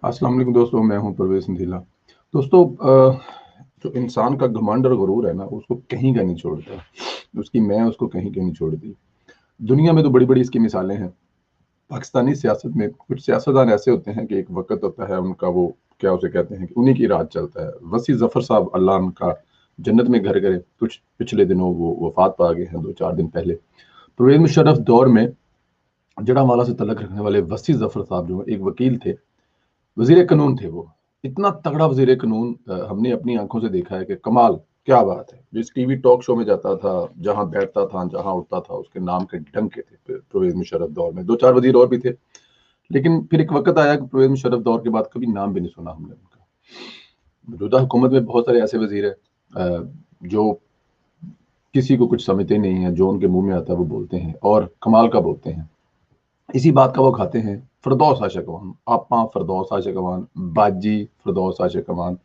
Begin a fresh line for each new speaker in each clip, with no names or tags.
अस्सलाम वालेकुम दोस्तों, मैं हूं परवेज सिंधीला। दोस्तों, जो इंसान का घमंड और गुरूर है ना, उसको कहीं का नहीं छोड़ता। उसकी मैं उसको कहीं का नहीं छोड़ती। दुनिया में तो बड़ी बड़ी इसकी मिसालें हैं। पाकिस्तानी सियासत में कुछ सियासतदान ऐसे होते हैं कि एक वक्त होता है उनका, वो क्या उसे कहते हैं कि उन्हीं की राज चलता है। वसी जफर साहब, अल्लाह उनका जन्नत में घर करे, कुछ पिछले दिनों वो वफात पा गए हैं, 2-4 दिन पहले। परवेज मुशर्रफ दौर में जड़ावाला से तलक रखने वाले वसी जफर साहब जो एक वकील थे, वजीर कानून थे वो। इतना तगड़ा वजीर कानून हमने अपनी आंखों से देखा है कि कमाल। क्या बात है। जिस टीवी टॉक शो में जाता था, जहां बैठता था, जहां उठता था, उसके नाम के डंके थे। परवेज मुशर्रफ दौर में 2-4 वजीर और भी थे, लेकिन फिर एक वक्त आया कि परवेज मुशर्रफ दौर के बाद कभी नाम भी नहीं सुना हमने उनका। मौजूदा हुकूमत में बहुत सारे ऐसे वजीर है जो किसी को कुछ समझते नहीं है, जो उनके मुंह में आता है वो बोलते हैं, और कमाल का बोलते हैं। इसी बात का वो खाते हैं। फिरदौस आशिकवान, आपा फिरदौस आशिकवान, बाजी फिरदौस आशिकवान,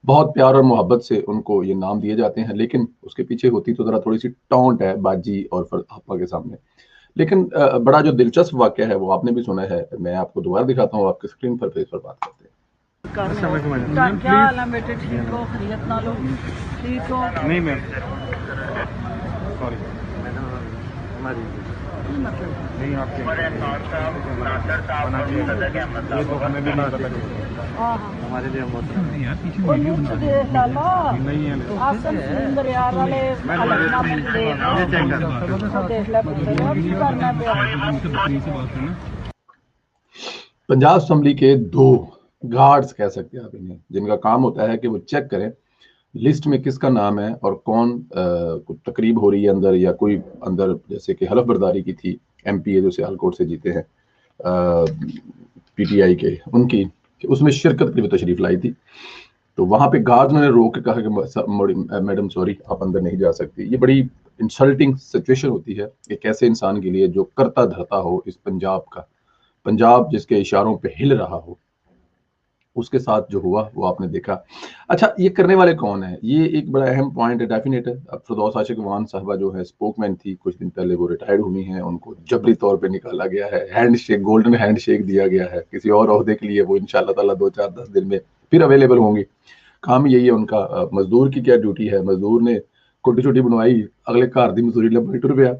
बहुत प्यार और मोहब्बत से उनको ये नाम दिए जाते हैं, लेकिन उसके पीछे होती तो जरा थोड़ी सी टोंट है बाजी और आपा के सामने। लेकिन बड़ा जो दिलचस्प वाक्य है वो आपने भी सुना है, मैं आपको दोबारा दिखाता हूँ आपके स्क्रीन पर, फेस पर बात करते हैं।
क्या हाल है बेटे? ठीक हो? खैरियत ना लो? ठीक हो?
नहीं मैम, सॉरी नहीं आपके ये तो हमें भी नहीं पता हमारे लिए
देख लाला
नहीं है।
आसन सुंदर यार वाले देख ले करना पे।
पंजाब असम्बली के 2 गार्ड्स कह सकते हैं आप इन्हें, जिनका काम होता है कि वो चेक करें लिस्ट में किसका नाम है और कौन कुछ तकरीब हो रही है अंदर, या कोई अंदर जैसे कि हलफ बर्दारी की थी एमपीए जो सियालकोट से जीते हैं पीटीआई के, उनकी कि उसमें शिरकत के लिए तशरीफ लाई थी। तो वहां पे गार्ड ने रोक के कहा कि मैडम सॉरी, आप अंदर नहीं जा सकती। ये बड़ी इंसल्टिंग सिचुएशन होती है एक ऐसे इंसान के लिए जो करता धरता हो इस पंजाब का, पंजाब जिसके इशारों पे हिल रहा हो। उसके साथ जो हुआ वो आपने देखा। अच्छा, ये करने वाले कौन है, ये एक बड़ा अहम पॉइंट है, डेफिनेट है। अब फिरदौस आशिकवान साहबा जो है स्पोकमैन थी, कुछ दिन पहले वो रिटायर्ड हुई हैं, उनको जबरी तौर पे निकाला गया है, हैंडशेक, गोल्डन हैंडशेक दिया गया है किसी और ओहदे के लिए। वो इंशाल्लाह ताला 2-4-10 दिन में फिर अवेलेबल होंगी। काम यही है उनका। मजदूर की क्या ड्यूटी है, मजदूर ने कोटी छोटी बनवाई, अगले घर दी मजदूरी लंबी टुर गया।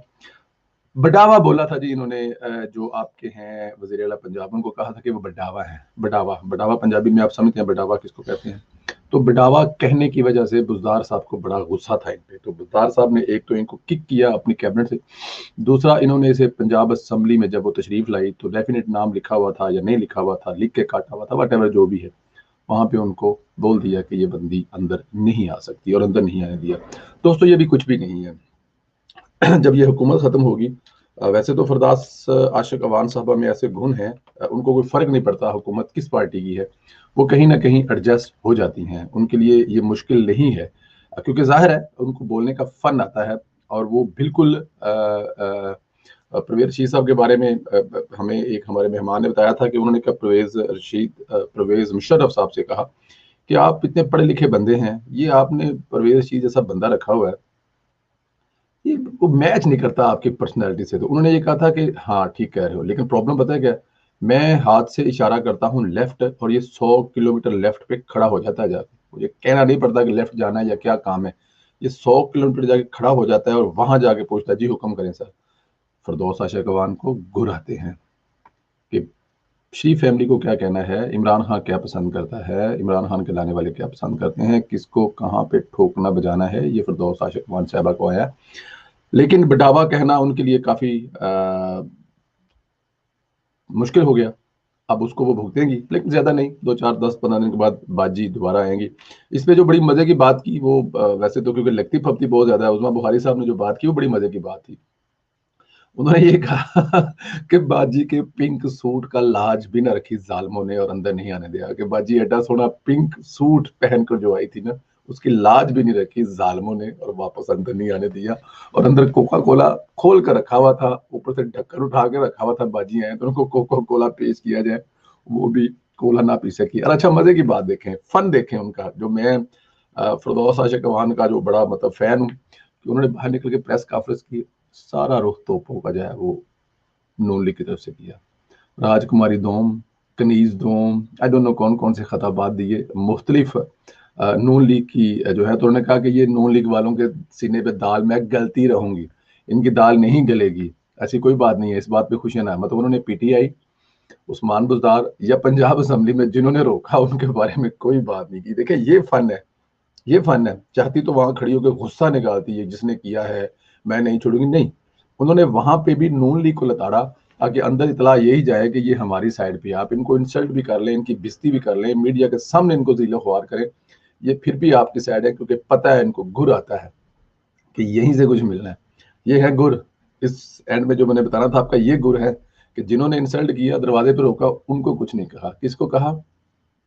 बडावा बोला था जी इन्होंने, जो आपके हैं वजीर आला पंजाब, उनको कहा था कि वो बडावा है। बडावा, बडावा पंजाबी में आप समझते हैं बडावा किसको कहते हैं। तो बडावा कहने की वजह से बुजदार साहब को बड़ा गुस्सा था इन पे। तो बुजदार साहब ने एक तो इनको किक किया अपनी कैबिनेट से, दूसरा इन्होंने इसे पंजाब असेंबली में जब वो तशरीफ लाई तो डेफिनेट नाम लिखा हुआ था या नहीं लिखा हुआ था, लिख के काटा हुआ था, वट जो भी है, वहां पे उनको बोल दिया कि ये बंदी अंदर नहीं आ सकती, और अंदर नहीं आने दिया। दोस्तों, ये भी कुछ भी नहीं है। जब ये हुकूमत खत्म होगी, वैसे तो फरदास आशिक अवान साहबा में ऐसे गुण हैं, उनको कोई फर्क नहीं पड़ता हुकूमत किस पार्टी की है, वो कहीं ना कहीं एडजस्ट हो जाती हैं। उनके लिए ये मुश्किल नहीं है, क्योंकि जाहिर है उनको बोलने का फन आता है। और वो बिल्कुल परवेज रशीद साहब के बारे में हमें एक हमारे मेहमान ने बताया था कि उन्होंने कहा, परवेज मुशर्रफ साहब से कहा कि आप इतने पढ़े लिखे बंदे हैं, ये आपने परवेज रशीद जैसा बंदा रखा हुआ है, ये वो मैच नहीं करता आपकी पर्सनैलिटी से। तो उन्होंने ये कहा था कि हाँ ठीक कह रहे हो, लेकिन प्रॉब्लम पता है क्या है? मैं हाथ से इशारा करता हूँ लेफ्ट, और ये 100 किलोमीटर लेफ्ट पे खड़ा हो जाता है जाके। मुझे कहना नहीं पड़ता कि लेफ्ट जाना है या क्या काम है, ये 100 किलोमीटर जाके खड़ा हो जाता है और वहां जाके पूछता है जी हुक्म करें सर। फिरदौस आशिकवान को गुर आते हैं कि शरीफ फैमिली को क्या कहना है, इमरान खान क्या पसंद करता है, इमरान खान के लाने वाले क्या पसंद करते हैं, किसको कहाँ पे ठोकना बजाना है, ये फिरदौस आशिकवान साहबा को आया। लेकिन बडावा कहना उनके लिए काफी मुश्किल हो गया। अब उसको वो भुगतेंगी, लेकिन ज्यादा नहीं, 2-4-10-15 दिन के बाद बाजी दोबारा आएंगी। इसमें जो बड़ी मजे की बात की वो वैसे तो क्योंकि लगती फपती बहुत ज्यादा है, उस्मा बुखारी साहब ने जो बात की वो बड़ी मजे की बात थी। उन्होंने ये कहा कि बाजी के पिंक सूट का लाज भी न रखी जालमों ने और अंदर नहीं आने दिया। कि बाजी एडा सोना पिंक सूट पहनकर जो आई थी ना, उसकी लाज भी नहीं रखी जालमों ने और वापस अंदर नहीं आने दिया। और अंदर कोका कोला खोल कर रखा हुआ था, ऊपर से ढक्कन उठा के रखा हुआ था। बाजी आए तो उनको कोका कोला पेश किया जाए, वो भी कोला ना पी सकी। और अच्छा, मजे की बात देखें, फन देखें उनका, जो मैं फिरदौस आशिक अवान का जो बड़ा मतलब फैन हूँ, कि उन्होंने बाहर निकल के प्रेस कॉन्फ्रेंस की, सारा रुख तोपों का जो है वो नून लीग की तरफ से किया। राजकुमारी दोम कनीज दूं, आई डोंट नो कौन कौन से खताबात दिए मुख्तलिफ नून लीग की जो है, तो उन्होंने कहा कि ये नून लीग वालों के सीने पे दाल मैं गलती रहूंगी, इनकी दाल नहीं गलेगी। ऐसी कोई बात नहीं है, इस बात पे खुशियां ना, मतलब उन्होंने पीटीआई, उस्मान बुज़दार या पंजाब असेंबली में जिन्होंने रोका उनके बारे में कोई बात नहीं की। देखिए ये फन है, ये फन है। चाहती तो वहां खड़ी होकर गुस्सा निकालती है, जिसने किया है मैं नहीं छोड़ूंगी, नहीं, उन्होंने वहां पे भी नून लीग को लताड़ा ताकि अंदर इतला यही जाए कि ये हमारी साइड पे है। आप इनको इंसल्ट भी कर लें, इनकी बेइज्जती भी कर लें, मीडिया के सामने इनको ज़ीलो ख्वार करें, ये फिर भी आपकी साइड है, क्योंकि पता है इनको गुर आता है कि यहीं से कुछ मिलना है। ये है गुर। इस एंड में जो मैंने बताना था आपका, ये गुर है कि जिन्होंने इंसल्ट किया, दरवाजे पे रोका, उनको कुछ नहीं कहा। किसको कहा?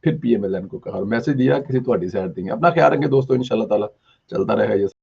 फिर पीएमएलएन को कहा और मैसेज दिया किसी ਤੁਹਾਡੀ साइड देंगे। अपना ख्याल रखें दोस्तों, इंशाल्लाह ताला चलता रहेगा ये।